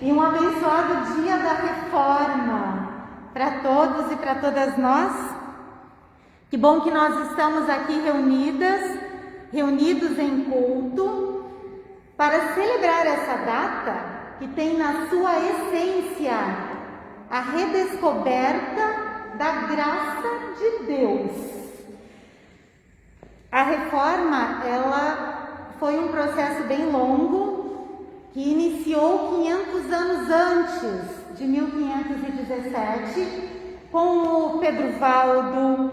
e um abençoado dia da Reforma para todos e para todas nós. Que bom que nós estamos aqui reunidos em culto, para celebrar essa data que tem na sua essência a redescoberta da graça de Deus. A Reforma, ela foi um processo bem longo, que iniciou 500 anos antes de 1517, com o Pedro Valdo,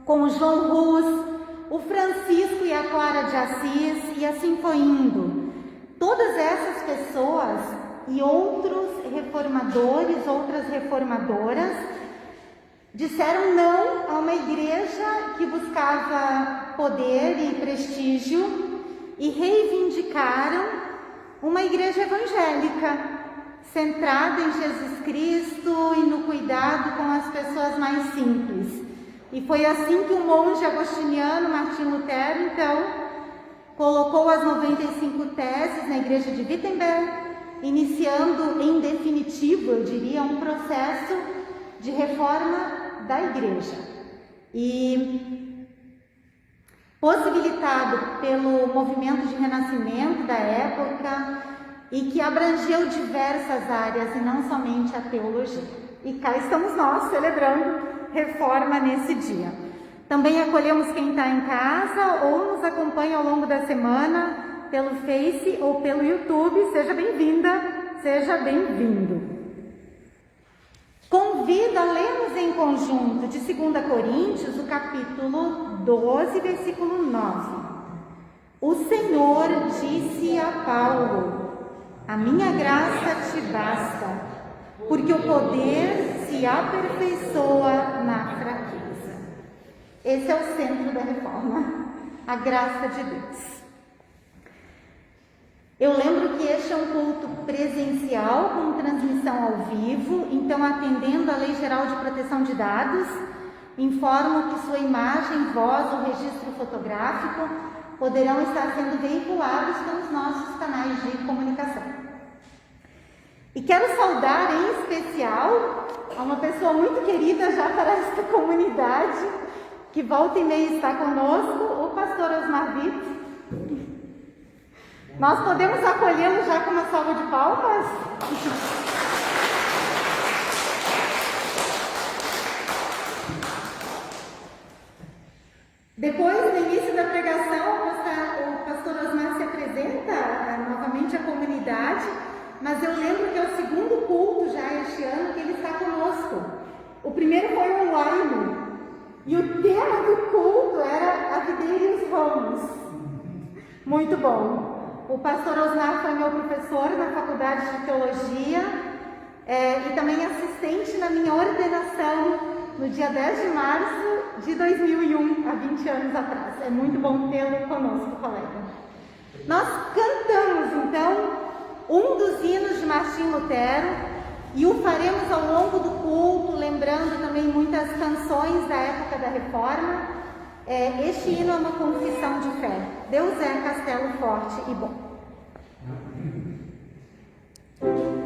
com o João Rus, o Francisco e a Clara de Assis, e assim foi indo. Todas essas pessoas e outros reformadores, outras reformadoras, disseram não a uma igreja que buscava poder e prestígio e reivindicaram uma igreja evangélica, centrada em Jesus Cristo e no cuidado com as pessoas mais simples. E foi assim que o monge agostiniano Martinho Lutero, então, colocou as 95 teses na igreja de Wittenberg, iniciando em definitivo, eu diria, um processo de reforma da igreja. E possibilitado pelo movimento de renascimento da época e que abrangeu diversas áreas e não somente a teologia. E cá estamos nós celebrando Reforma nesse dia. Também acolhemos quem está em casa ou nos acompanha ao longo da semana pelo Face ou pelo YouTube. Seja bem-vinda, seja bem-vindo. Convido a lermos em conjunto de 2 Coríntios, o capítulo 12, versículo 9. O Senhor disse a Paulo: a minha graça te basta, porque o poder se aperfeiçoa na fraqueza. Esse é o centro da reforma, a graça de Deus. Eu lembro que este é um culto presencial com transmissão ao vivo, então, atendendo à Lei Geral de Proteção de Dados, informo que sua imagem, voz ou registro fotográfico poderão estar sendo veiculados pelos nossos canais de comunicação. E quero saudar em especial a uma pessoa muito querida já para esta comunidade, que volta e meia está conosco, o pastor Osmar Vitor. Nós podemos acolhê-lo já com uma salva de palmas? Depois, no início da pregação, o pastor Osmar se apresenta novamente à comunidade, mas eu lembro que é o segundo culto já este ano que ele está conosco. O primeiro foi online, e o tema do culto era a videira e os ramos. Muito bom. O pastor Osmar foi meu professor na faculdade de teologia e também assistente na minha ordenação no dia 10 de março de 2001, há 20 anos atrás. É muito bom tê-lo conosco, colega. Nós cantamos, então, um dos hinos de Martinho Lutero e o faremos ao longo do culto, lembrando também muitas canções da época da Reforma. Este hino é uma confissão de fé. Deus é castelo forte e bom. Oh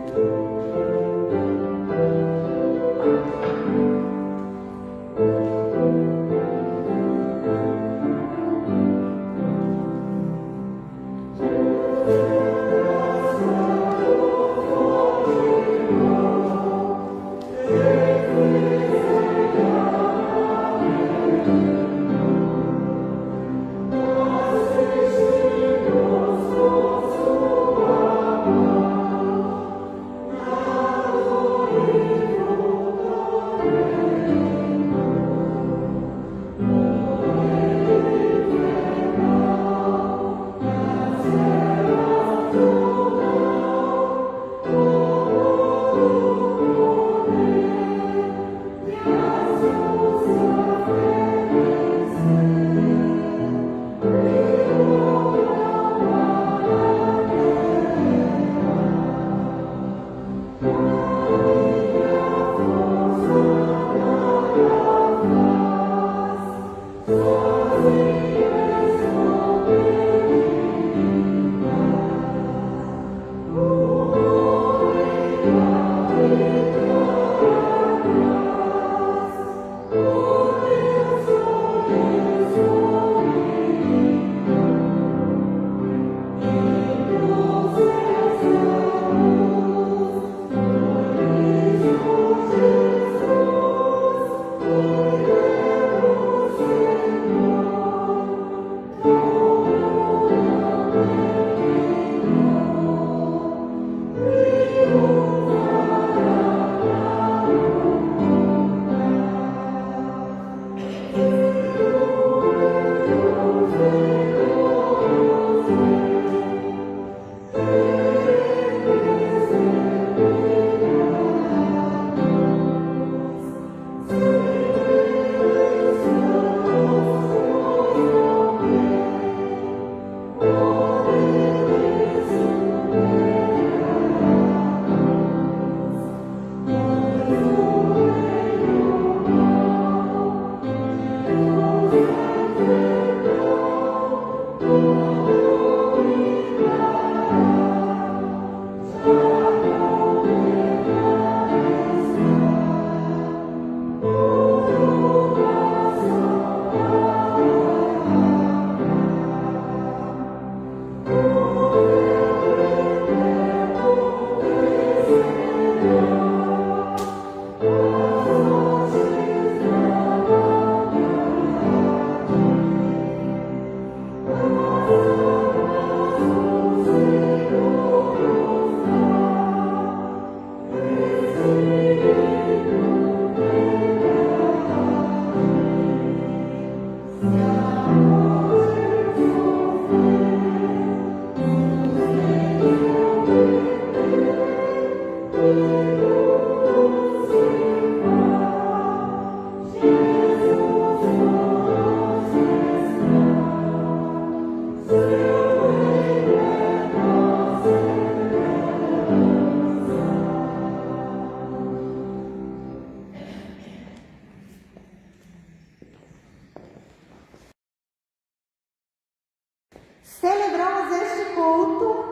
Celebramos este culto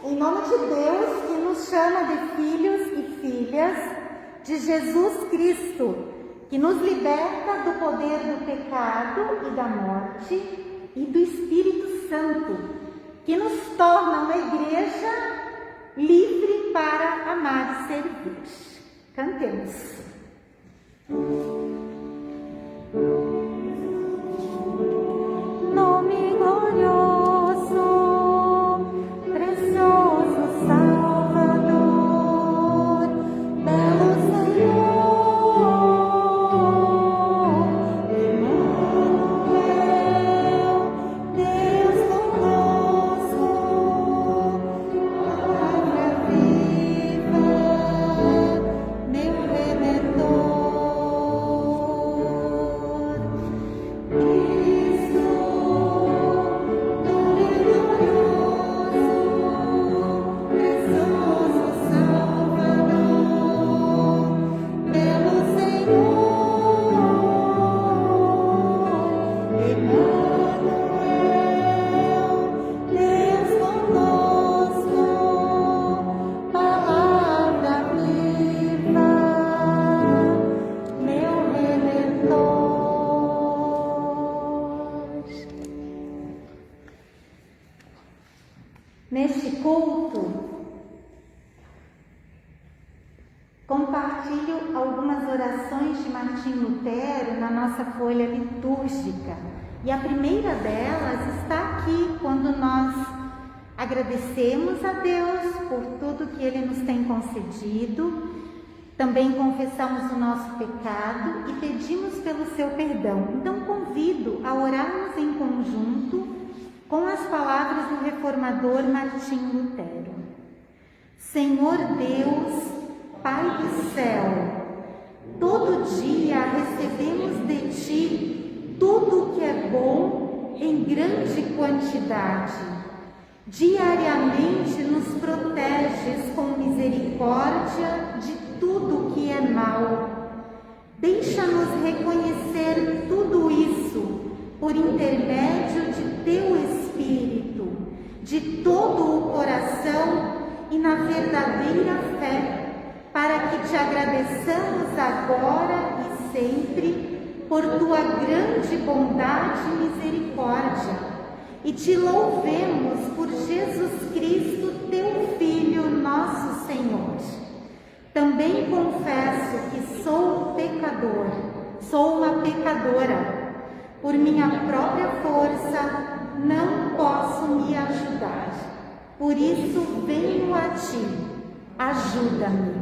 em nome de Deus, que nos chama de filhos e filhas de Jesus Cristo, que nos liberta do poder do pecado e da morte, e do Espírito Santo, que nos torna uma igreja livre para amar e servir. Cantemos. Nome glorioso, precioso Salvador, belo Senhor, Emmanuel, Deus conosco, palavra viva, meu Redentor. Neste culto, compartilho algumas orações de Martinho Lutero na nossa folha litúrgica. E a primeira delas está aqui, quando nós agradecemos a Deus por tudo que Ele nos tem concedido, também confessamos o nosso pecado e pedimos pelo seu perdão. Então convido a orarmos em conjunto com as palavras do reformador Martinho Lutero. Senhor Deus, Pai do céu, todo dia recebemos de Ti tudo o que é bom em grande quantidade. Diariamente nos proteges com misericórdia de tudo que é mal. Deixa-nos reconhecer tudo isso por intermédio de Teu Espírito, de todo o coração e na verdadeira fé, para que Te agradeçamos agora e sempre por Tua grande bondade e misericórdia, e Te louvemos por Jesus Cristo, Teu Filho, nosso Senhor. Também confesso que sou pecador, sou uma pecadora. Por minha própria força, não posso me ajudar. Por isso, venho a Ti. Ajuda-me.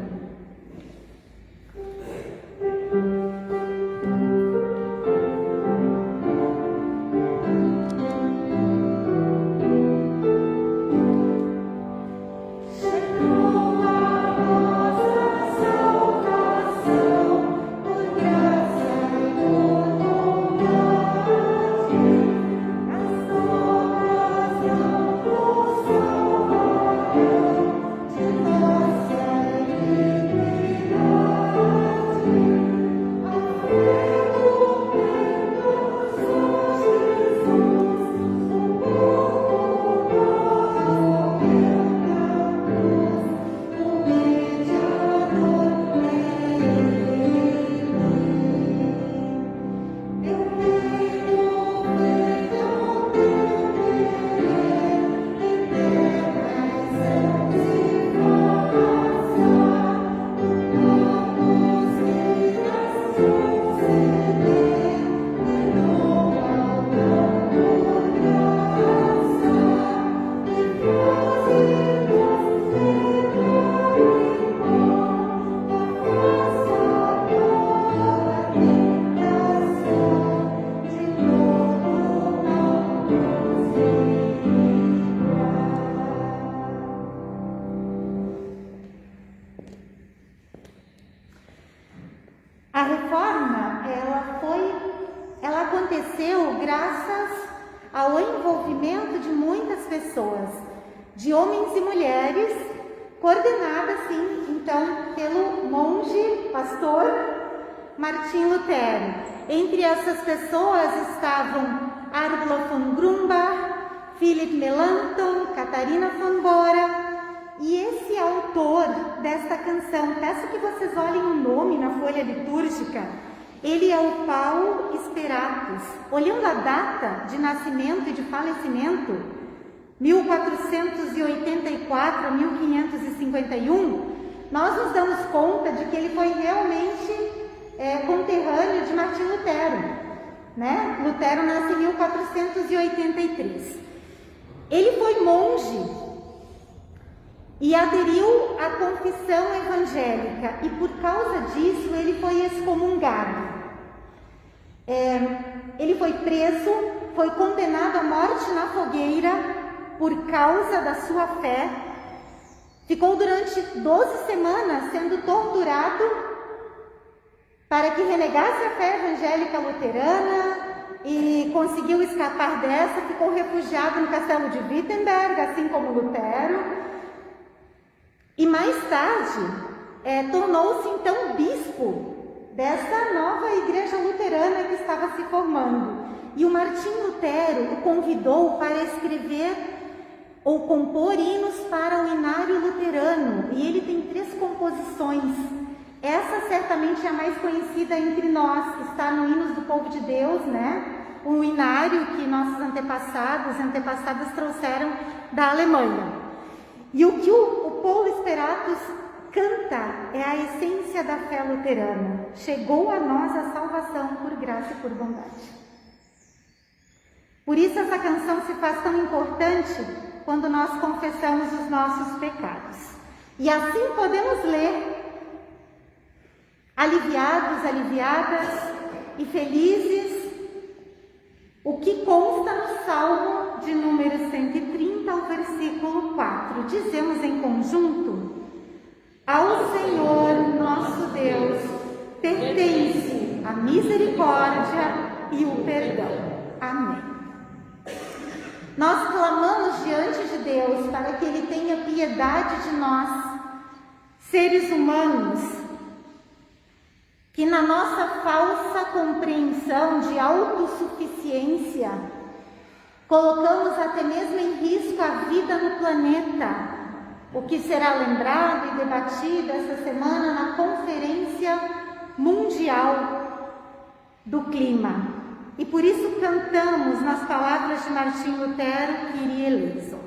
A reforma, ela aconteceu graças ao envolvimento de muitas pessoas, de homens e mulheres, coordenada, sim, então, pelo monge, pastor Martinho Lutero. Entre essas pessoas estavam Argula von Grumbach, Philip Melanchthon, Catarina von Bora. E esse autor desta canção, peço que vocês olhem o nome na folha litúrgica, ele é o Paul Speratus. Olhando a data de nascimento e de falecimento, 1484 a 1551, nós nos damos conta de que ele foi realmente conterrâneo de Martim Lutero, né? Lutero nasce em 1483. Ele foi monge e aderiu à confissão evangélica, e por causa disso ele foi excomungado. Ele foi preso, foi condenado à morte na fogueira por causa da sua fé. Ficou durante 12 semanas sendo torturado para que renegasse a fé evangélica luterana, e conseguiu escapar dessa. Ficou refugiado no castelo de Wittenberg, assim como Lutero. E mais tarde, tornou-se então bispo dessa nova igreja luterana que estava se formando. E o Martim Lutero o convidou para escrever ou compor hinos para o Inário Luterano. E ele tem 3 composições. Essa certamente é a mais conhecida entre nós, que está no Hinos do Povo de Deus, né? O Inário que nossos antepassadas trouxeram da Alemanha. E o que o Paul Speratus canta é a essência da fé luterana. Chegou a nós a salvação por graça e por bondade. Por isso essa canção se faz tão importante quando nós confessamos os nossos pecados. E assim podemos ler, aliviados, aliviadas e felizes, o que consta no Salmo de número 130, ao versículo 4. Dizemos em conjunto: ao Senhor nosso Deus pertence a misericórdia e o perdão. Amém. Nós clamamos diante de Deus para que Ele tenha piedade de nós, seres humanos, que na nossa falsa compreensão de autossuficiência, colocamos até mesmo em risco a vida no planeta, o que será lembrado e debatido essa semana na Conferência Mundial do Clima. E por isso cantamos nas palavras de Martim Lutero, Kyrie eleison.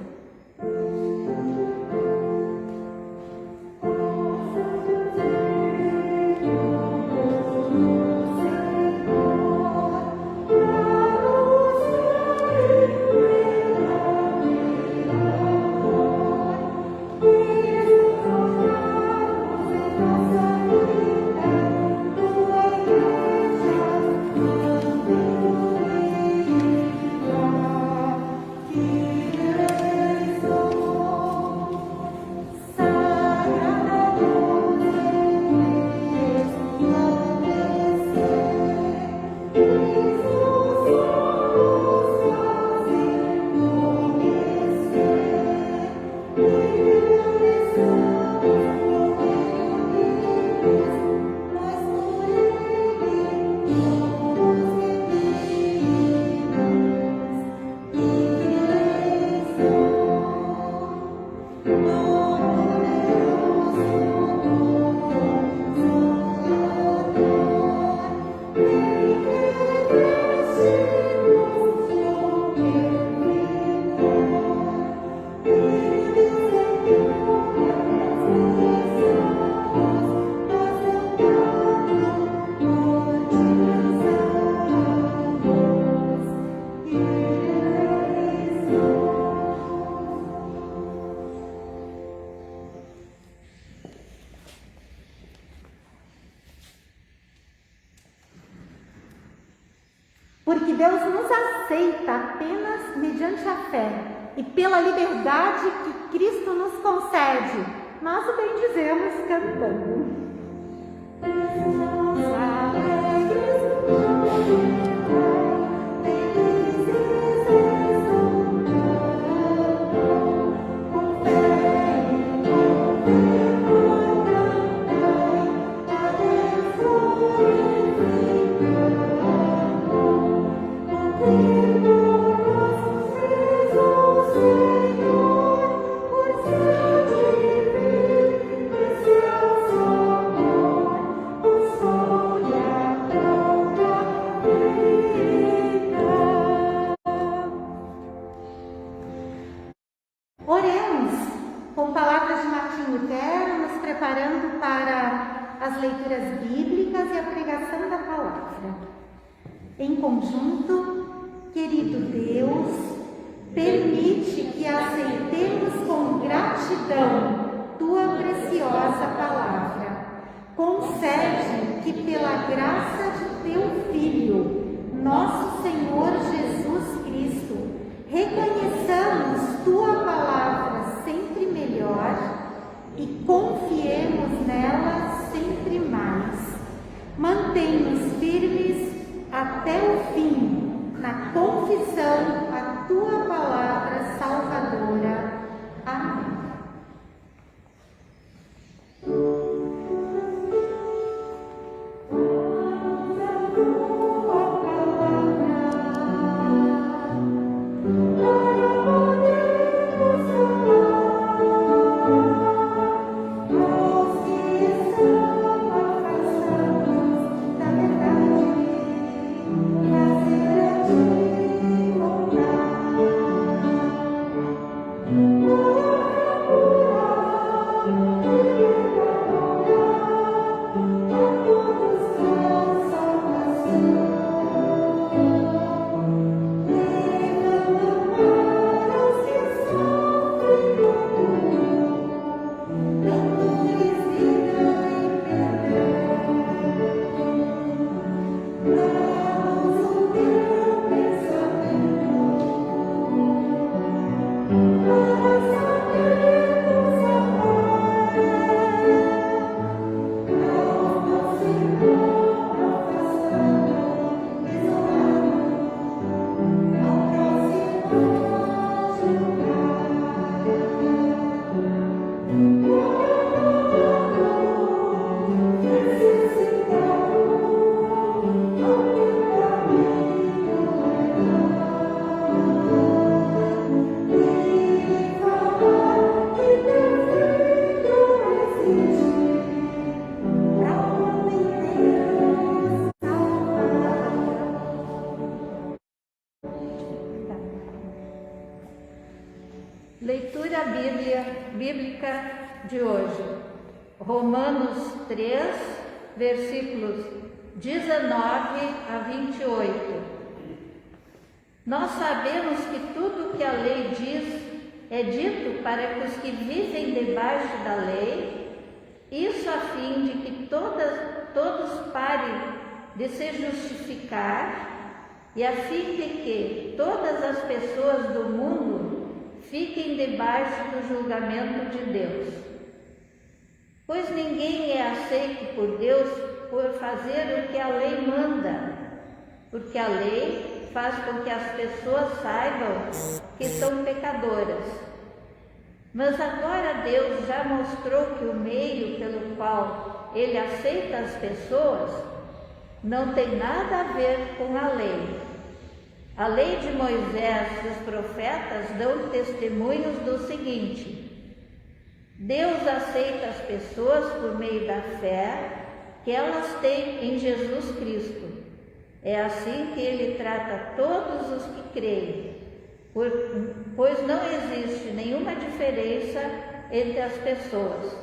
Porque Deus nos aceita apenas mediante a fé e pela liberdade que Cristo nos concede. Nós o bendizemos cantando. Jesus Martim Lutero, nos preparando para as leituras bíblicas e a pregação da palavra. Em conjunto, querido Deus, permite que aceitemos com gratidão Tua preciosa palavra. Concede que pela graça de Teu Filho, nosso Senhor Jesus Cristo, reconheçamos Tua palavra sempre melhor e confiemos nela sempre mais. Mantém-nos firmes até o fim na confissão a Tua palavra salvadora. Amém. Leitura bíblica de hoje, Romanos 3, versículos 19 a 28. Nós sabemos que tudo que a lei diz é dito para que os que vivem debaixo da lei, isso a fim de que todos parem de se justificar e a fim de que todas as pessoas do mundo fiquem debaixo do julgamento de Deus. Pois ninguém é aceito por Deus por fazer o que a lei manda, porque a lei faz com que as pessoas saibam que são pecadoras. Mas agora Deus já mostrou que o meio pelo qual Ele aceita as pessoas não tem nada a ver com a lei. A lei de Moisés e os profetas dão testemunhos do seguinte: Deus aceita as pessoas por meio da fé que elas têm em Jesus Cristo. É assim que Ele trata todos os que creem, pois não existe nenhuma diferença entre as pessoas.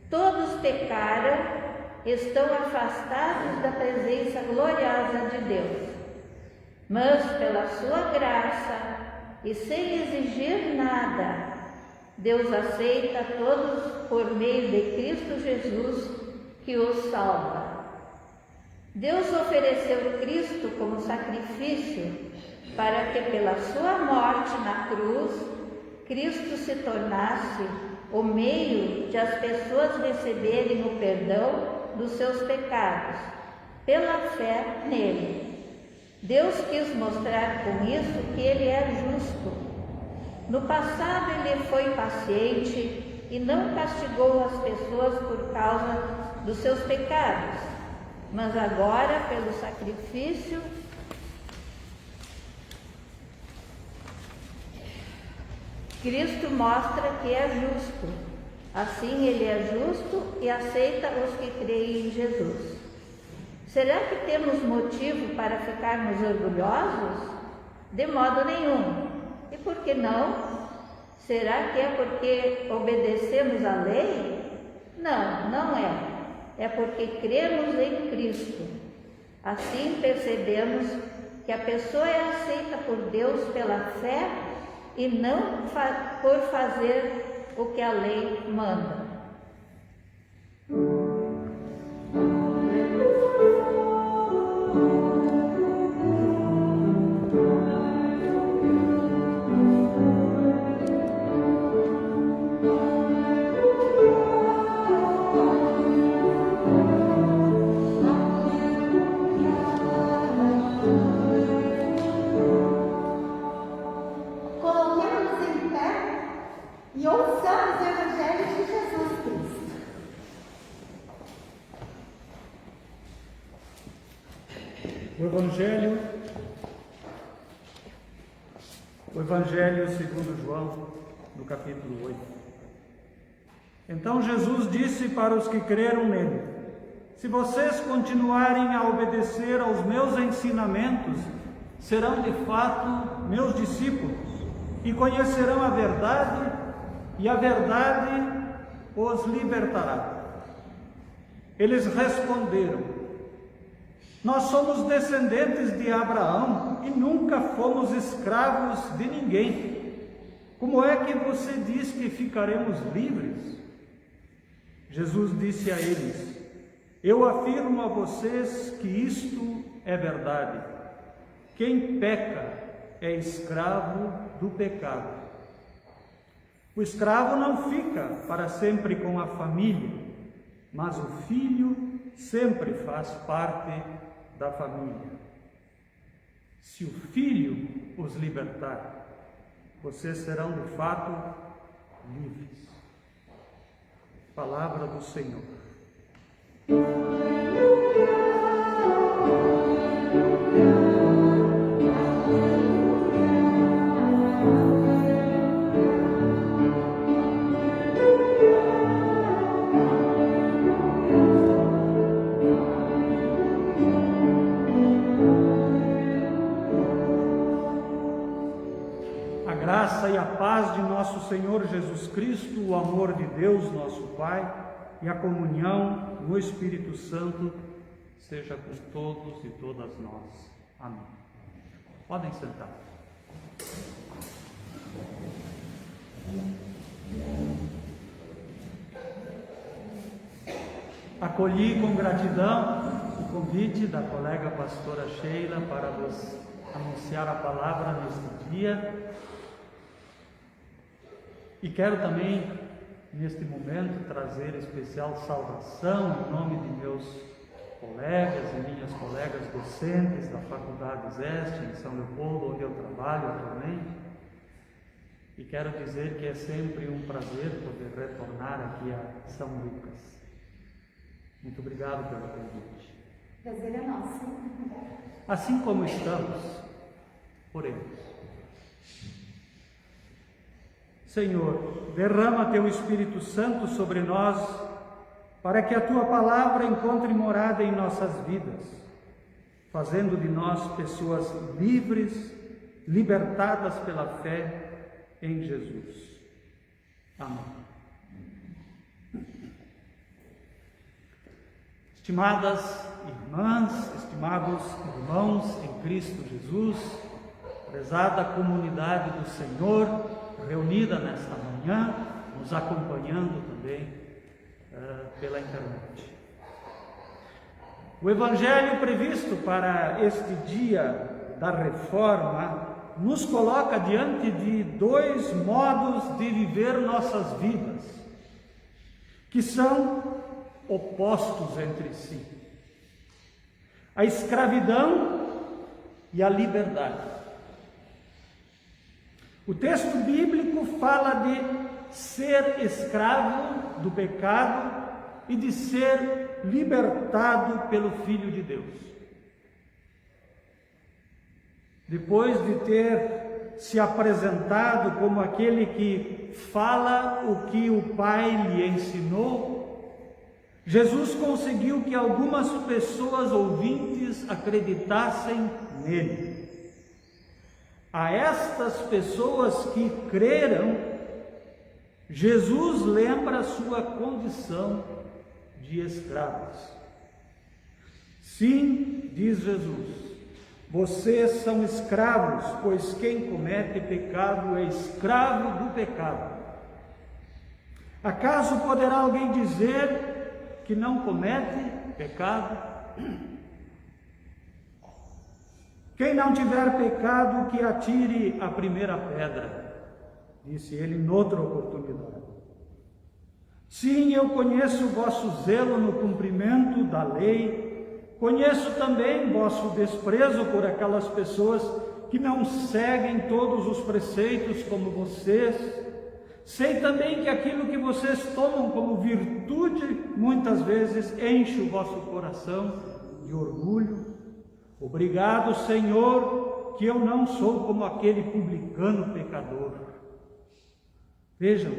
Todos pecaram, estão afastados da presença gloriosa de Deus. Mas pela sua graça e sem exigir nada, Deus aceita todos por meio de Cristo Jesus, que os salva. Deus ofereceu Cristo como sacrifício para que pela sua morte na cruz, Cristo se tornasse o meio de as pessoas receberem o perdão dos seus pecados, pela fé nele. Deus quis mostrar com isso que Ele é justo. No passado Ele foi paciente e não castigou as pessoas por causa dos seus pecados, mas agora, pelo sacrifício, Cristo mostra que é justo. Assim Ele é justo e aceita os que creem em Jesus. Será que temos motivo para ficarmos orgulhosos? De modo nenhum. E por que não? Será que é porque obedecemos a lei? Não, não é. É porque cremos em Cristo. Assim percebemos que a pessoa é aceita por Deus pela fé e não por fazer o que a lei manda. Coloquemos-nos em pé e ouçamos o Evangelho de Jesus Cristo. O Evangelho segundo João, no capítulo 8. Então Jesus disse para os que creram nele: se vocês continuarem a obedecer aos meus ensinamentos, serão de fato meus discípulos e conhecerão a verdade, e a verdade os libertará. Eles responderam: nós somos descendentes de Abraão e nunca fomos escravos de ninguém. Como é que você diz que ficaremos livres? Jesus disse a eles: eu afirmo a vocês que isto é verdade. Quem peca é escravo do pecado. O escravo não fica para sempre com a família, mas o filho sempre faz parte da família. Se o Filho os libertar, vocês serão de fato livres. Palavra do Senhor. A graça e a paz de nosso Senhor Jesus Cristo, o amor de Deus, nosso Pai, e a comunhão no Espírito Santo seja com todos e todas nós. Amém. Podem sentar. Acolhi com gratidão o convite da colega pastora Sheila para vos anunciar a palavra neste dia. E quero também, neste momento, trazer especial saudação em nome de meus colegas e minhas colegas docentes da Faculdade Zeste, em São Leopoldo, onde eu trabalho atualmente. E quero dizer que é sempre um prazer poder retornar aqui a São Lucas. Muito obrigado pelo convite. Prazer é nosso. Assim como estamos, oremos. Senhor, derrama Teu Espírito Santo sobre nós, para que a Tua palavra encontre morada em nossas vidas, fazendo de nós pessoas livres, libertadas pela fé em Jesus. Amém. Estimadas irmãs, estimados irmãos em Cristo Jesus, prezada comunidade do Senhor, reunida nesta manhã, nos acompanhando também pela internet. O Evangelho previsto para este dia da reforma nos coloca diante de dois modos de viver nossas vidas, que são opostos entre si: a escravidão e a liberdade. O texto bíblico fala de ser escravo do pecado e de ser libertado pelo Filho de Deus. Depois de ter se apresentado como aquele que fala o que o Pai lhe ensinou, Jesus conseguiu que algumas pessoas ouvintes acreditassem nele. A estas pessoas que creram, Jesus lembra a sua condição de escravos. Sim, diz Jesus, vocês são escravos, pois quem comete pecado é escravo do pecado. Acaso poderá alguém dizer que não comete pecado? Quem não tiver pecado, que atire a primeira pedra, disse ele noutra oportunidade. Sim, eu conheço o vosso zelo no cumprimento da lei, conheço também vosso desprezo por aquelas pessoas que não seguem todos os preceitos como vocês. Sei também que aquilo que vocês tomam como virtude, muitas vezes enche o vosso coração de orgulho. Obrigado, Senhor, que eu não sou como aquele publicano pecador. Vejam,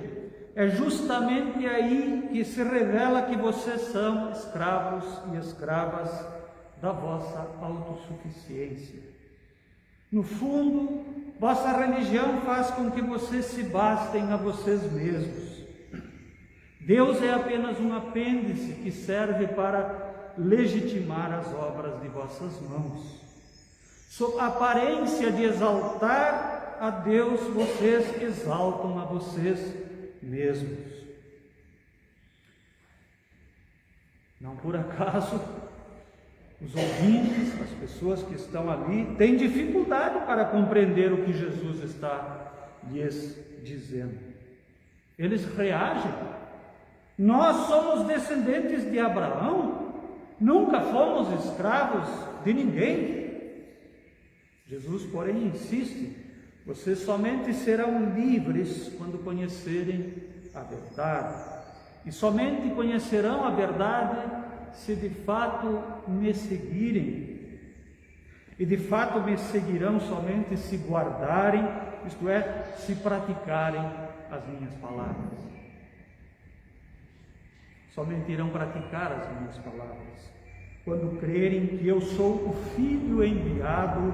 é justamente aí que se revela que vocês são escravos e escravas da vossa autossuficiência. No fundo, vossa religião faz com que vocês se bastem a vocês mesmos. Deus é apenas um apêndice que serve para legitimar as obras de vossas mãos. Sob a aparência de exaltar a Deus, vocês exaltam a vocês mesmos. Não por acaso, os ouvintes, as pessoas que estão ali, têm dificuldade para compreender o que Jesus está lhes dizendo. Eles reagem. Nós somos descendentes de Abraão, nunca fomos escravos de ninguém. Jesus, porém, insiste: vocês somente serão livres quando conhecerem a verdade. E somente conhecerão a verdade se de fato me seguirem. E de fato me seguirão somente se guardarem, isto é, se praticarem as minhas palavras. Somente irão praticar as minhas palavras quando crerem que eu sou o Filho enviado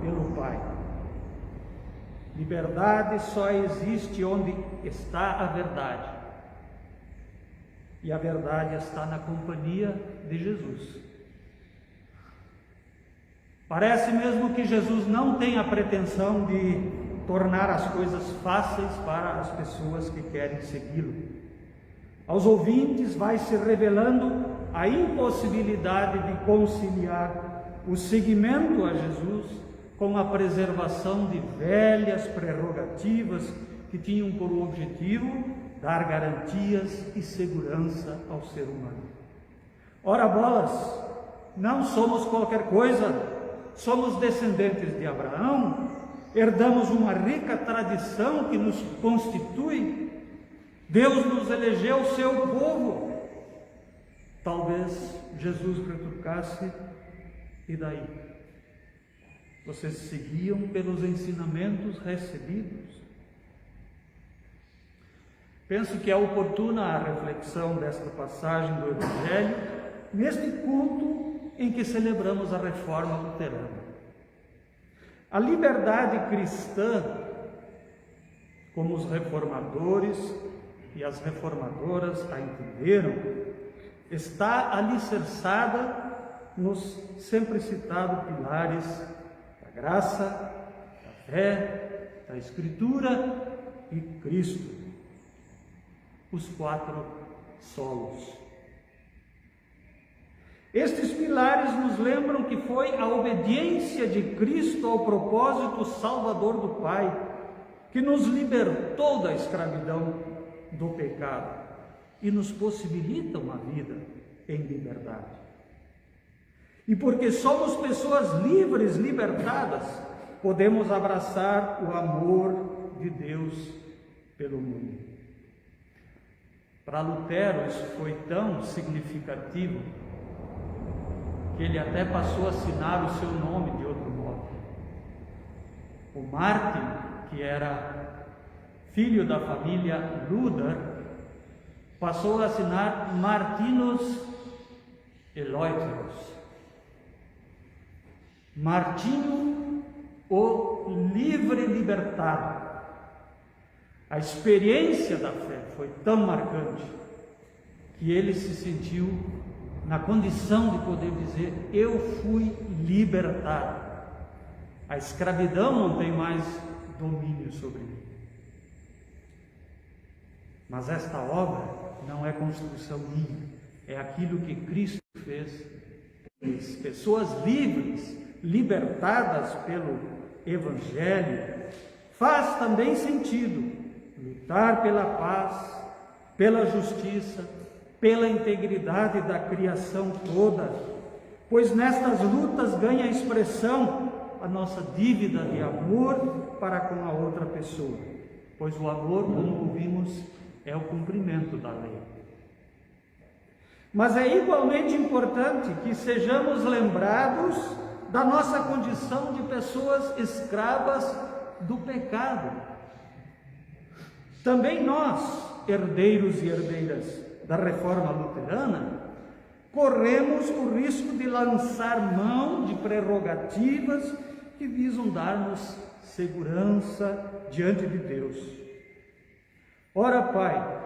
pelo Pai. Liberdade só existe onde está a verdade. E a verdade está na companhia de Jesus. Parece mesmo que Jesus não tem a pretensão de tornar as coisas fáceis para as pessoas que querem segui-lo. Aos ouvintes vai se revelando a impossibilidade de conciliar o seguimento a Jesus com a preservação de velhas prerrogativas que tinham por objetivo dar garantias e segurança ao ser humano. Ora bolas, não somos qualquer coisa, somos descendentes de Abraão, herdamos uma rica tradição que nos constitui. Deus nos elegeu seu povo. Talvez Jesus retrucasse: e daí? Vocês seguiam pelos ensinamentos recebidos? Penso que é oportuna a reflexão desta passagem do Evangelho neste culto em que celebramos a Reforma Luterana. A liberdade cristã, como os reformadores e as reformadoras a entenderam, está alicerçada nos sempre citados pilares da graça, da fé, da Escritura e Cristo, os 4 solos. Estes pilares nos lembram que foi a obediência de Cristo ao propósito salvador do Pai que nos libertou da escravidão do pecado e nos possibilita uma vida em liberdade. E porque somos pessoas livres, libertadas, podemos abraçar o amor de Deus pelo mundo. Para Lutero isso foi tão significativo que ele até passou a assinar o seu nome de outro modo. O Martin, que era filho da família Luther, passou a assinar Martinus Eleuterus. Martinho, o livre libertado. A experiência da fé foi tão marcante que ele se sentiu na condição de poder dizer: eu fui libertado. A escravidão não tem mais domínio sobre mim. Mas esta obra não é construção minha, é aquilo que Cristo fez. Pessoas livres, libertadas pelo Evangelho, faz também sentido lutar pela paz, pela justiça, pela integridade da criação toda, pois nestas lutas ganha expressão a nossa dívida de amor para com a outra pessoa, pois o amor, como ouvimos, é o cumprimento da lei. Mas é igualmente importante que sejamos lembrados da nossa condição de pessoas escravas do pecado. Também nós, herdeiros e herdeiras da reforma luterana, corremos o risco de lançar mão de prerrogativas que visam dar-nos segurança diante de Deus. Ora, Pai,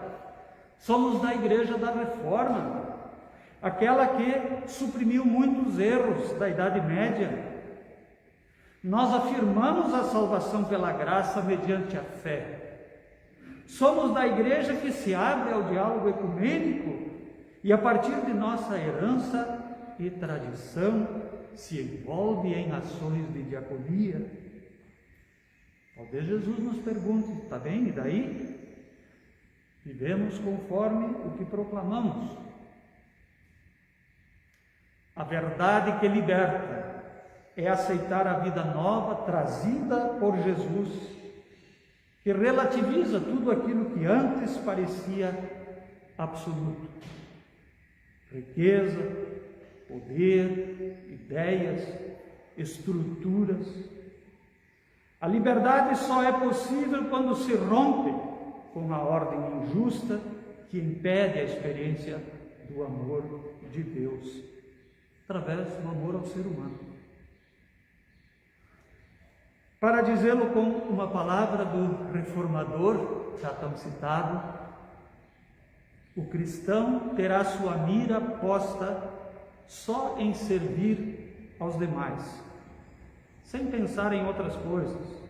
somos da Igreja da Reforma, aquela que suprimiu muitos erros da Idade Média. Nós afirmamos a salvação pela graça mediante a fé. Somos da Igreja que se abre ao diálogo ecumênico e, a partir de nossa herança e tradição, se envolve em ações de diaconia. Talvez Jesus nos pergunte: está bem, e daí? Vivemos conforme o que proclamamos. A verdade que liberta é aceitar a vida nova trazida por Jesus, que relativiza tudo aquilo que antes parecia absoluto. Riqueza, poder, ideias, estruturas. A liberdade só é possível quando se rompe com a ordem injusta que impede a experiência do amor de Deus, através do amor ao ser humano. Para dizê-lo com uma palavra do reformador, já tão citado, o cristão terá sua mira posta só em servir aos demais, sem pensar em outras coisas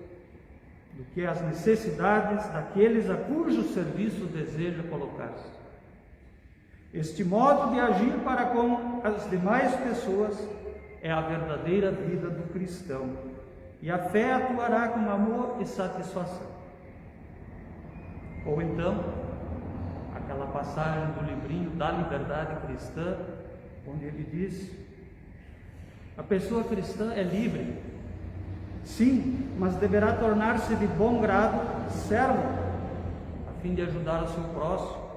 do que as necessidades daqueles a cujo serviço deseja colocar-se. Este modo de agir para com as demais pessoas é a verdadeira vida do cristão, e a fé atuará com amor e satisfação. Ou então, aquela passagem do livrinho da Liberdade Cristã, onde ele diz: a pessoa cristã é livre, sim, mas deverá tornar-se de bom grado servo, a fim de ajudar o seu próximo,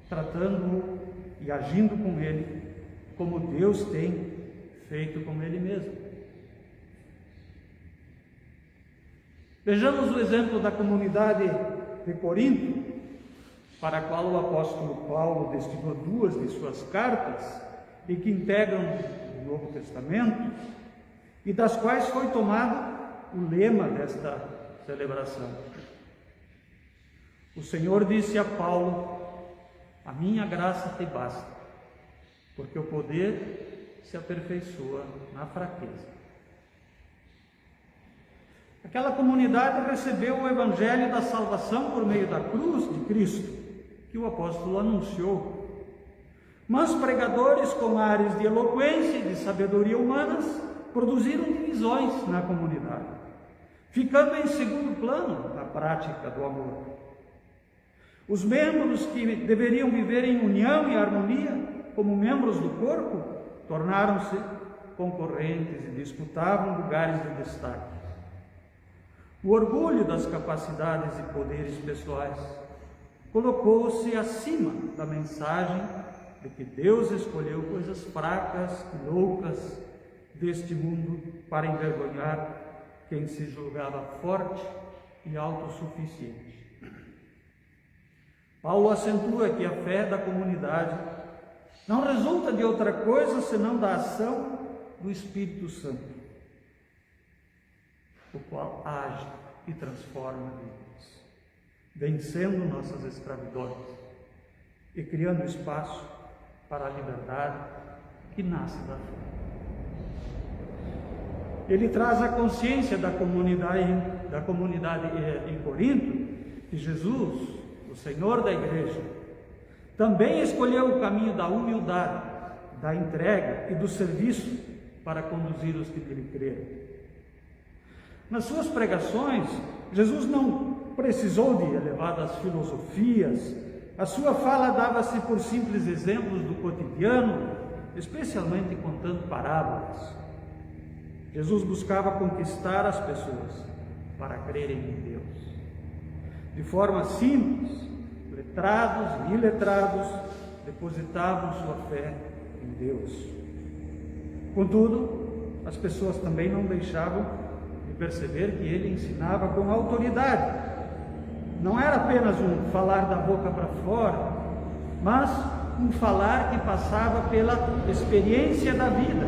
tratando-o e agindo com ele como Deus tem feito com ele mesmo. Vejamos o exemplo da comunidade de Corinto, para a qual o apóstolo Paulo destinou 2 de suas cartas e que integram o Novo Testamento, e das quais foi tomado o lema desta celebração. O Senhor disse a Paulo: a minha graça te basta, porque o poder se aperfeiçoa na fraqueza. Aquela comunidade recebeu o evangelho da salvação por meio da cruz de Cristo, que o apóstolo anunciou. Mas pregadores com ares de eloquência e de sabedoria humanas produziram divisões na comunidade, ficando em segundo plano na prática do amor. Os membros que deveriam viver em união e harmonia como membros do corpo tornaram-se concorrentes e disputavam lugares de destaque. O orgulho das capacidades e poderes pessoais colocou-se acima da mensagem de que Deus escolheu coisas fracas e loucas deste mundo para envergonhar quem se julgava forte e autossuficiente. Paulo acentua que a fé da comunidade não resulta de outra coisa senão da ação do Espírito Santo, o qual age e transforma vidas. vencendo nossas escravidões e criando espaço para a liberdade que nasce da fé. Ele traz a consciência da comunidade em Corinto que Jesus, o Senhor da igreja, também escolheu o caminho da humildade, da entrega e do serviço para conduzir os que nele creram. Nas suas pregações, Jesus não precisou de elevadas filosofias. A sua fala dava-se por simples exemplos do cotidiano, especialmente contando parábolas. Jesus buscava conquistar as pessoas para crerem em Deus. De forma simples, letrados e iletrados depositavam sua fé em Deus. Contudo, as pessoas também não deixavam de perceber que ele ensinava com autoridade. Não era apenas um falar da boca para fora, mas um falar que passava pela experiência da vida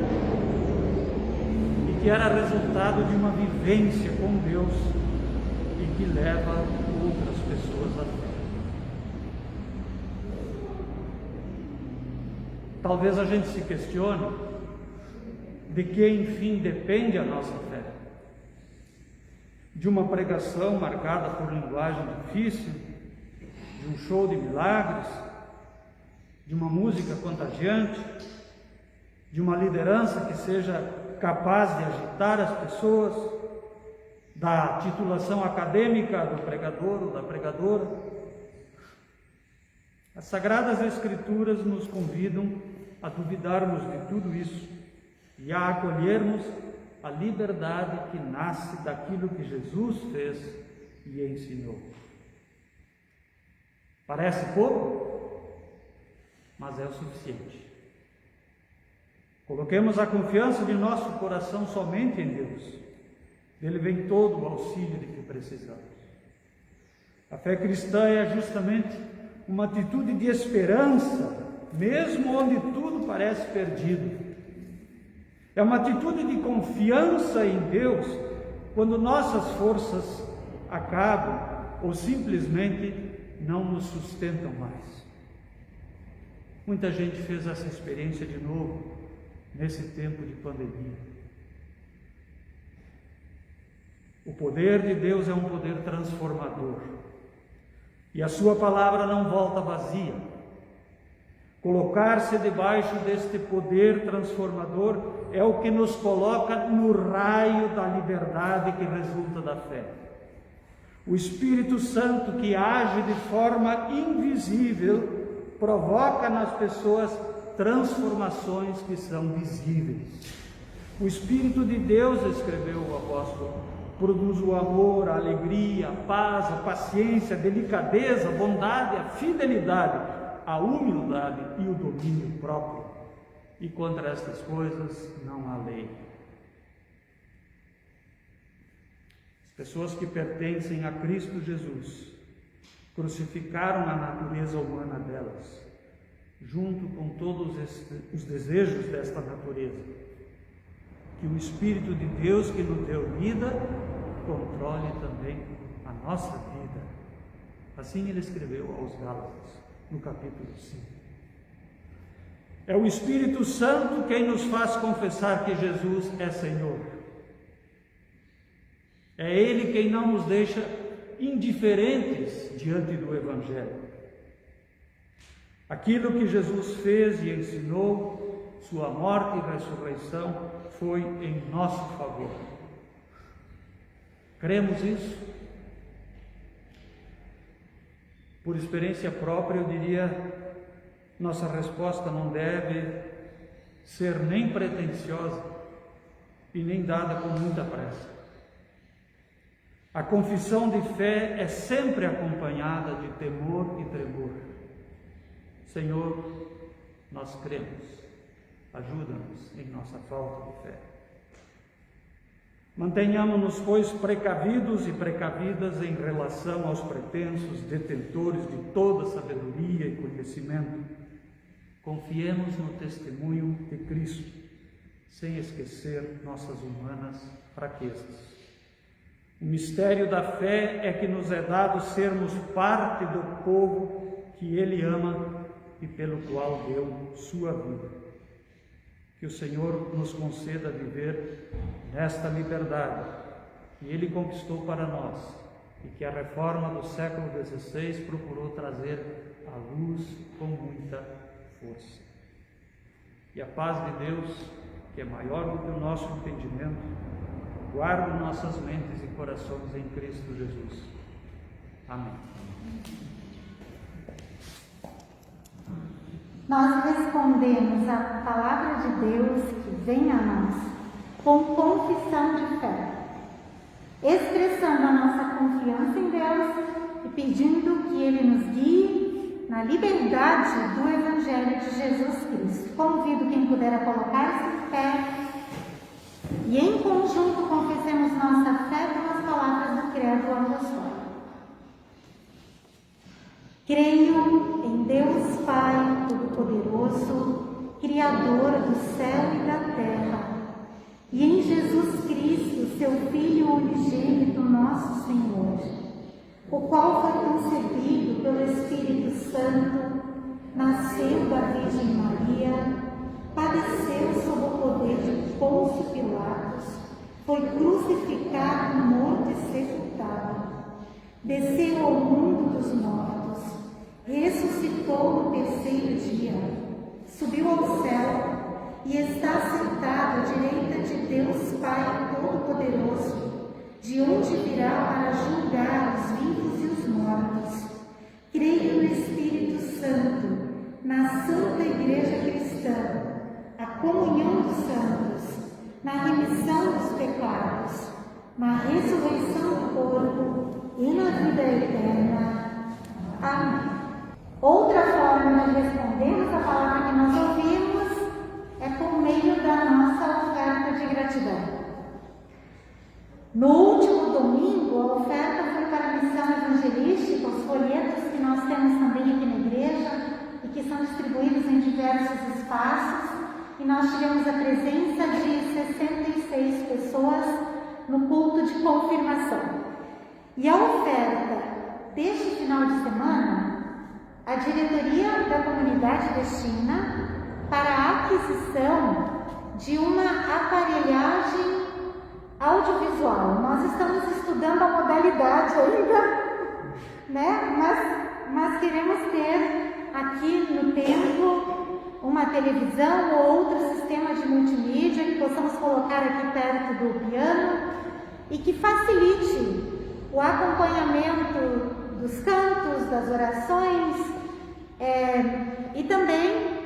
e que era resultado de uma vivência com Deus e que leva outras pessoas à fé. Talvez a gente se questione de que, enfim, depende a nossa fé. De uma pregação marcada por linguagem difícil, de um show de milagres, de uma música contagiante, de uma liderança que seja capaz de agitar as pessoas, da titulação acadêmica do pregador ou da pregadora. As Sagradas Escrituras nos convidam a duvidarmos de tudo isso e a acolhermos a liberdade que nasce daquilo que Jesus fez e ensinou. Parece pouco, mas é o suficiente. Coloquemos a confiança de nosso coração somente em Deus. Dele vem todo o auxílio de que precisamos. A fé cristã é justamente uma atitude de esperança, mesmo onde tudo parece perdido. É uma atitude de confiança em Deus quando nossas forças acabam ou simplesmente não nos sustentam mais. Muita gente fez essa experiência de novo nesse tempo de pandemia. O poder de Deus é um poder transformador e a sua palavra não volta vazia. Colocar-se debaixo deste poder transformador é o que nos coloca no raio da liberdade que resulta da fé. O Espírito Santo, que age de forma invisível, provoca nas pessoas transformações que são visíveis. O Espírito de Deus, escreveu o apóstolo, produz o amor, a alegria, a paz, a paciência, a delicadeza, a bondade, a fidelidade, a humildade e o domínio próprio. E contra estas coisas não há lei. As pessoas que pertencem a Cristo Jesus crucificaram a natureza humana delas, junto com todos os desejos desta natureza. Que o Espírito de Deus que nos deu vida controle também a nossa vida. Assim ele escreveu aos Gálatas, no capítulo 5. É o Espírito Santo quem nos faz confessar que Jesus é Senhor. É Ele quem não nos deixa indiferentes diante do Evangelho. Aquilo que Jesus fez e ensinou, sua morte e ressurreição, foi em nosso favor. Cremos isso? Por experiência própria, eu diria, nossa resposta não deve ser nem pretensiosa e nem dada com muita pressa. A confissão de fé é sempre acompanhada de temor e tremor. Senhor, nós cremos, ajuda-nos em nossa falta de fé. Mantenhamos-nos, pois, precavidos e precavidas em relação aos pretensos detentores de toda sabedoria e conhecimento. Confiemos no testemunho de Cristo, sem esquecer nossas humanas fraquezas. O mistério da fé é que nos é dado sermos parte do povo que Ele ama e pelo qual deu sua vida. Que o Senhor nos conceda viver nesta liberdade que Ele conquistou para nós e que a reforma do século XVI procurou trazer à luz com muita força. E a paz de Deus, que é maior do que o nosso entendimento, guarde nossas mentes e corações em Cristo Jesus. Amém. Nós respondemos à palavra de Deus que vem a nós com confissão de fé, expressando a nossa confiança em Deus e pedindo que Ele nos guie na liberdade do Evangelho de Jesus Cristo. Convido quem puder a colocar-se em pé e em conjunto confessemos nossa fé pelas palavras do Credo Apostólico. Creio em Deus Pai Todo-Poderoso, Criador do céu e da terra, e em Jesus Cristo, seu Filho unigênito, nosso Senhor, o qual foi concebido pelo Espírito Santo, nasceu da Virgem Maria, padeceu sob o poder de Pôncio Pilatos, foi crucificado, morto e sepultado, desceu ao mundo dos mortos, ressuscitou no terceiro dia, subiu ao céu e está sentado à direita de Deus Pai Todo-Poderoso, de onde virá para julgar os vivos e os mortos. Creio no Espírito Santo, na Santa Igreja Cristã, a comunhão dos santos, na remissão dos pecados, na ressurreição do corpo e na vida eterna. Amém. Outra forma de respondermos a palavra que nós ouvimos é por meio da nossa oferta de gratidão. No último domingo, a oferta foi para a missão evangelística, os folhetos que nós temos também aqui na igreja e que são distribuídos em diversos espaços, e nós tivemos a presença de 66 pessoas no culto de confirmação. E a oferta deste final de semana, a diretoria da comunidade destina para a aquisição de uma aparelhagem audiovisual. Nós estamos estudando a modalidade ainda, né? Mas queremos ter aqui no templo uma televisão ou outro sistema de multimídia que possamos colocar aqui perto do piano e que facilite o acompanhamento dos cantos, das orações, e também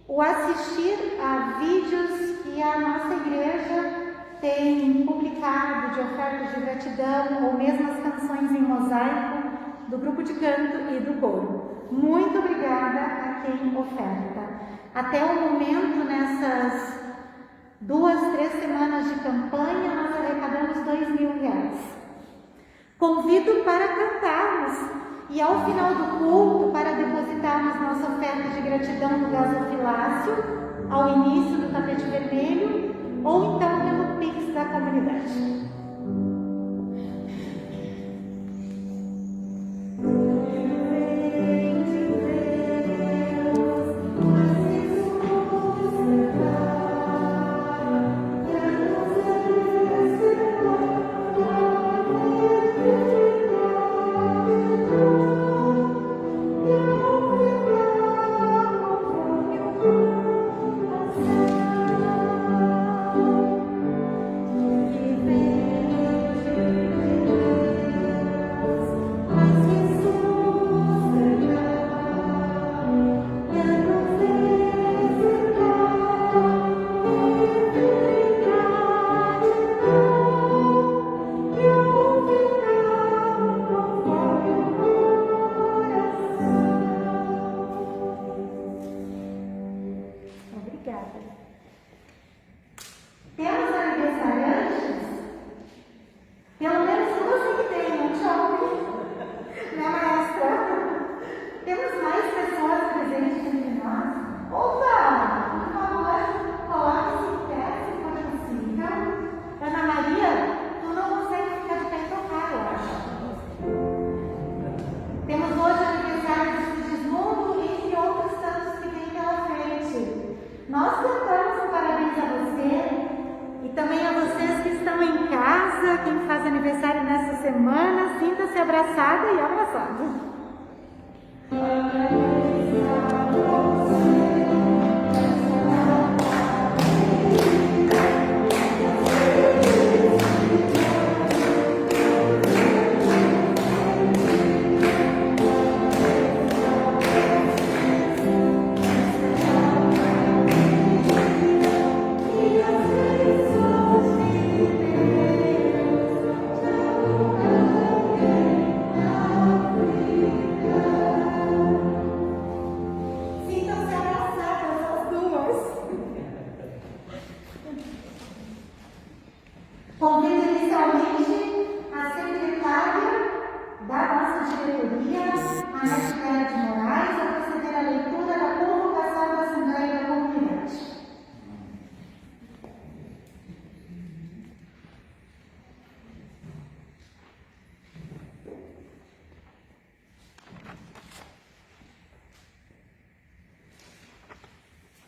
o assistir a vídeos que a nossa igreja tem publicado de ofertas de gratidão ou mesmo as canções em mosaico do grupo de canto e do coro. Muito obrigada a quem oferta. Até o momento, nessas 2-3 semanas de campanha, nós arrecadamos R$2.000. Convido para cantarmos e ao final do culto para depositarmos nossa oferta de gratidão no gasofilácio, ao início do tapete vermelho, ou então pelo Pix da comunidade. Vem abraçada e abraçado. Convido inicialmente a secretária da nossa diretoria, a Ana de Moraes, a proceder à leitura da convocação da Assembleia da Comunidade.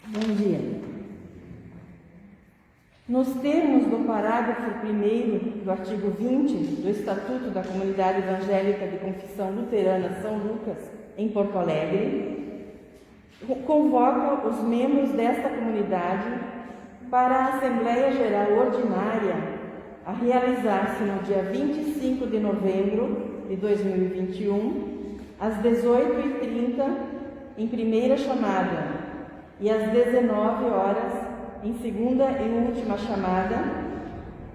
Bom dia. Nos termos do parágrafo 1º do artigo 20 do Estatuto da Comunidade Evangélica de Confissão Luterana São Lucas, em Porto Alegre, convoco os membros desta comunidade para a Assembleia Geral Ordinária a realizar-se no dia 25 de novembro de 2021, às 18h30, em primeira chamada, e às 19 horas, em segunda e última chamada,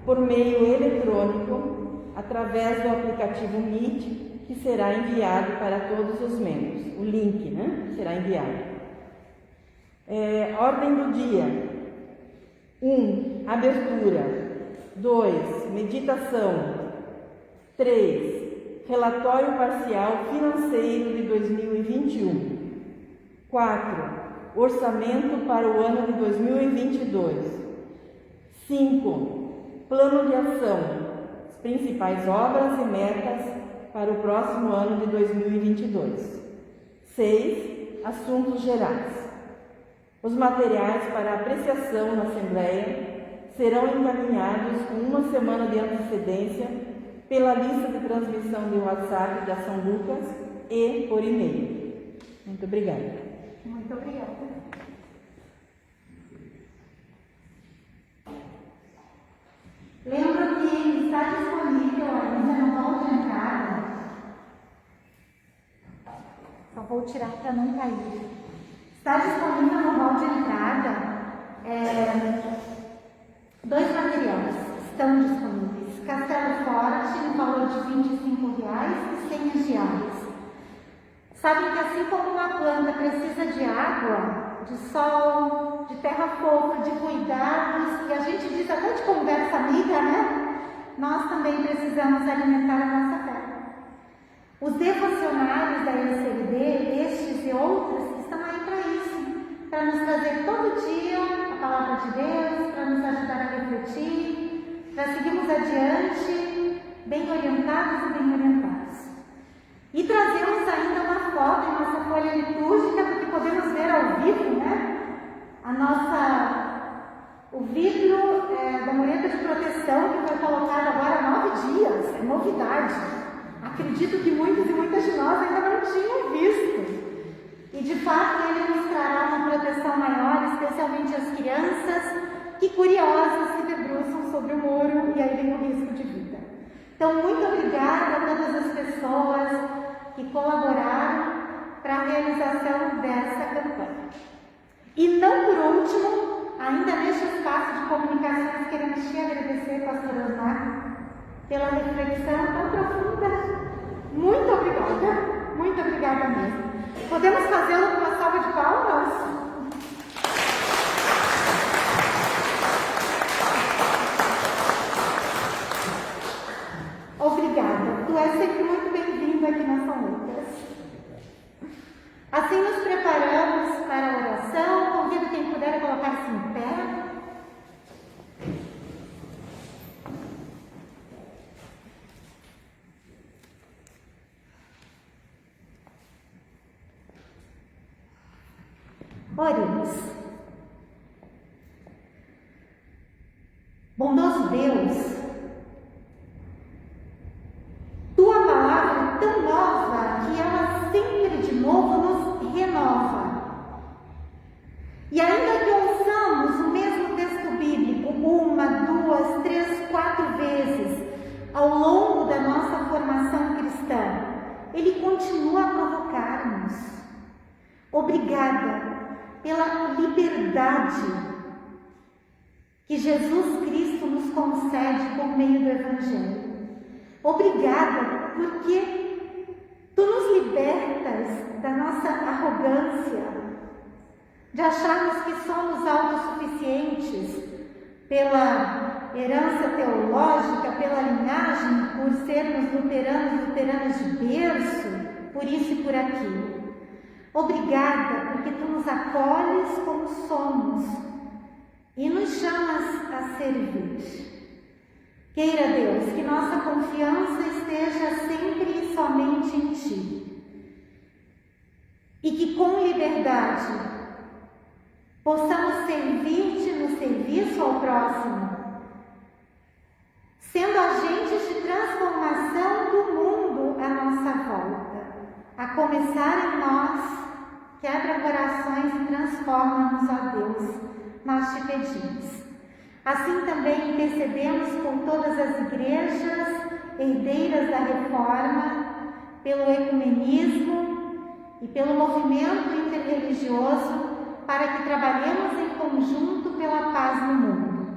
por meio eletrônico, através do aplicativo Meet, que será enviado para todos os membros. O link, será enviado. Ordem do dia: 1. Abertura. 2. Meditação. 3. Relatório parcial financeiro de 2021. 4. Orçamento para o ano de 2022. 5. Plano de ação. As principais obras e metas para o próximo ano de 2022. 6. Assuntos gerais. Os materiais para apreciação na Assembleia serão encaminhados com uma semana de antecedência pela lista de transmissão de WhatsApp da São Lucas e por e-mail. Muito obrigada. Muito obrigada. Lembro que está disponível ainda no hall de entrada. Só vou tirar para não cair. Está disponível no hall de entrada 2 materiais. Estão disponíveis. Castelo Forte, no valor de R$25 e senhas diárias. Sabem que assim como uma planta precisa de água, de sol, de terra fofa, de cuidados, e a gente diz até de conversa amiga, nós também precisamos alimentar a nossa fé. Os devocionários da ECLD, estes e outros, estão aí para isso, para nos trazer todo dia a palavra de Deus, para nos ajudar a refletir, para seguirmos adiante, bem orientados e bem orientados. E trazemos ainda uma foto em nossa folha litúrgica, porque podemos ver ao vivo, o vidro da mureta de proteção que foi colocado agora há 9 dias, é novidade. Acredito que muitos e muitas de nós ainda não tinham visto. E de fato ele nos trará uma proteção maior, especialmente as crianças que curiosas se debruçam sobre o muro e aí vem o risco de vida. Então, muito obrigada a todas as pessoas que colaboraram para a realização dessa campanha. E não por último, ainda neste espaço de comunicações, queremos te agradecer, Pastor Osmar, pela reflexão tão profunda. Muito obrigada mesmo. Podemos fazê-lo com uma salva de palmas? Obrigada, tu és sempre muito bem-vindo aqui na São Lucas. Assim nos preparamos para a oração. Convido quem puder a colocar-se em pé. Oremos. Bondoso Deus, tua palavra Obrigada pela liberdade que Jesus Cristo nos concede por meio do Evangelho. Obrigada porque Tu nos libertas da nossa arrogância, de acharmos que somos autossuficientes pela herança teológica, pela linhagem, por sermos luteranos de berço, por isso e por aquilo. Obrigada porque Tu nos acolhes como somos e nos chamas a servir. Queira, Deus, que nossa confiança esteja sempre e somente em Ti e que com liberdade possamos servir-Te no serviço ao próximo, sendo agentes de transformação do mundo à nossa volta, a começar em nós. Quebra corações e transforma-nos, ó Deus, nós Te pedimos. Assim também intercedemos por todas as igrejas herdeiras da Reforma, pelo ecumenismo e pelo movimento interreligioso, para que trabalhemos em conjunto pela paz no mundo.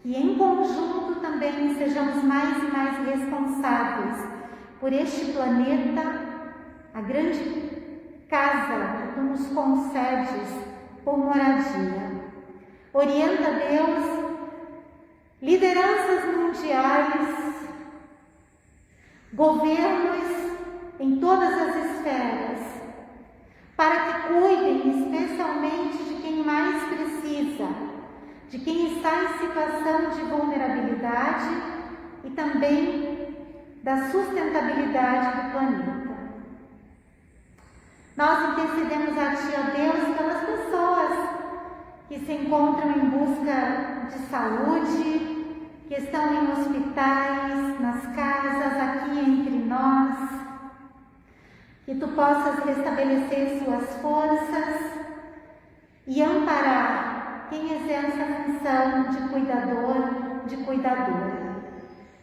Que em conjunto também sejamos mais e mais responsáveis por este planeta, a grande casa que Tu nos concedes por moradia. Orienta, Deus, lideranças mundiais, governos em todas as esferas, para que cuidem especialmente de quem mais precisa, de quem está em situação de vulnerabilidade e também da sustentabilidade do planeta. Nós intercedemos a Ti, ó Deus, pelas pessoas que se encontram em busca de saúde, que estão em hospitais, nas casas, aqui entre nós. Que Tu possas restabelecer suas forças e amparar quem exerce a função de cuidador, de cuidadora.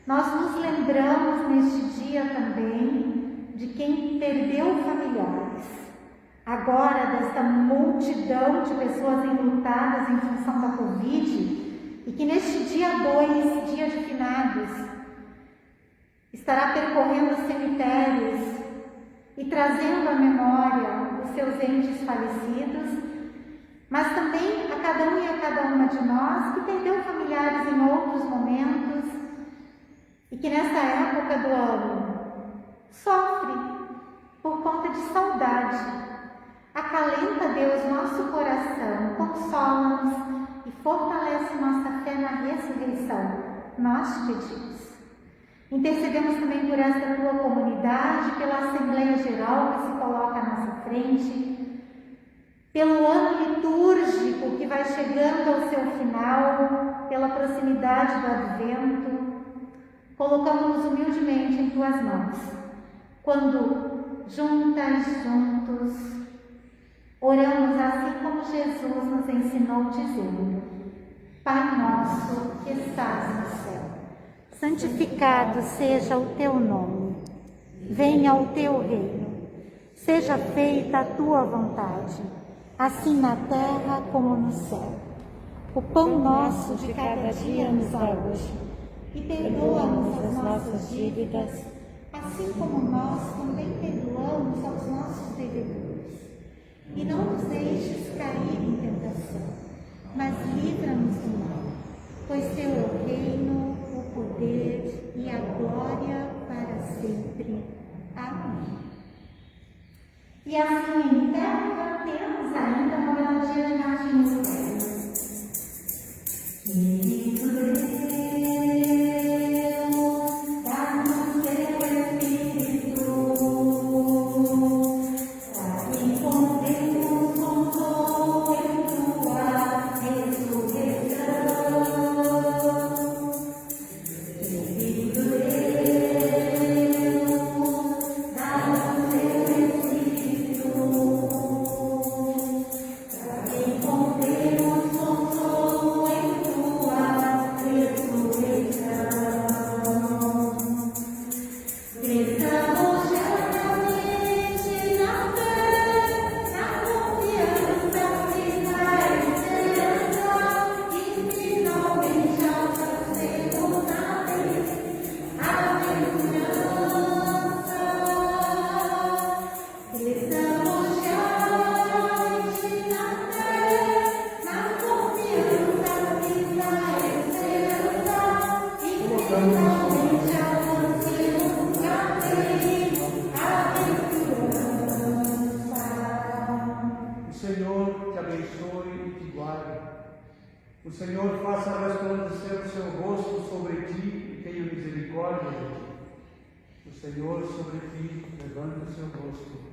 Nós nos lembramos neste dia também de quem perdeu familiares. Agora, desta multidão de pessoas enlutadas em função da Covid, e que neste dia 2, dia de finados, estará percorrendo os cemitérios e trazendo à memória os seus entes falecidos, mas também a cada um e a cada uma de nós que perdeu familiares em outros momentos e que nessa época do ano sofre por conta de saudade. Acalenta, Deus, nosso coração, consola-nos e fortalece nossa fé na ressurreição. Nós Te pedimos. Intercedemos também por esta Tua comunidade, pela Assembleia Geral que se coloca à nossa frente, pelo ano litúrgico que vai chegando ao seu final, pela proximidade do Advento. Colocamos-nos humildemente em Tuas mãos, quando juntas, juntos, oramos assim como Jesus nos ensinou, dizendo: Pai nosso que estás no céu, santificado seja o Teu nome. Venha o Teu reino. Seja feita a Tua vontade, assim na terra como no céu. O pão nosso de cada dia nos dá hoje. E perdoa-nos as nossas dívidas, assim como nós também perdoamos aos nossos devedores. E não nos deixes cair em tentação, mas livra-nos do mal, pois Teu é o reino, o poder e a glória para sempre. Amém. E assim, em terra, temos ainda uma melodia de Martins. Thank you. O Senhor faça resplandecer o seu rosto sobre ti e tenha misericórdia de ti. O Senhor sobre ti levante o seu rosto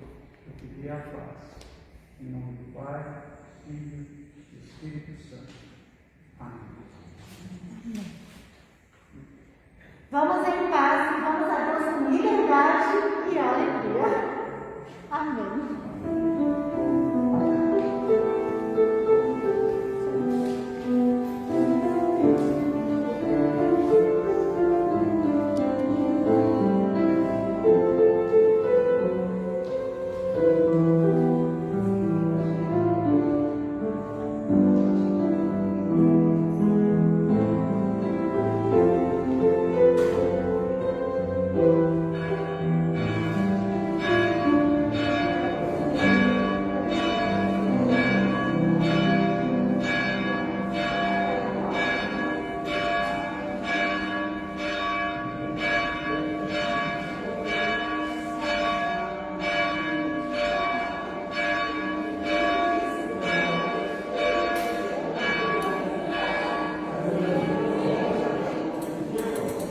e te dê a paz. Em nome do Pai, do Filho e do Espírito Santo. Amém. Vamos em paz e vamos a Deus com liberdade e alegria.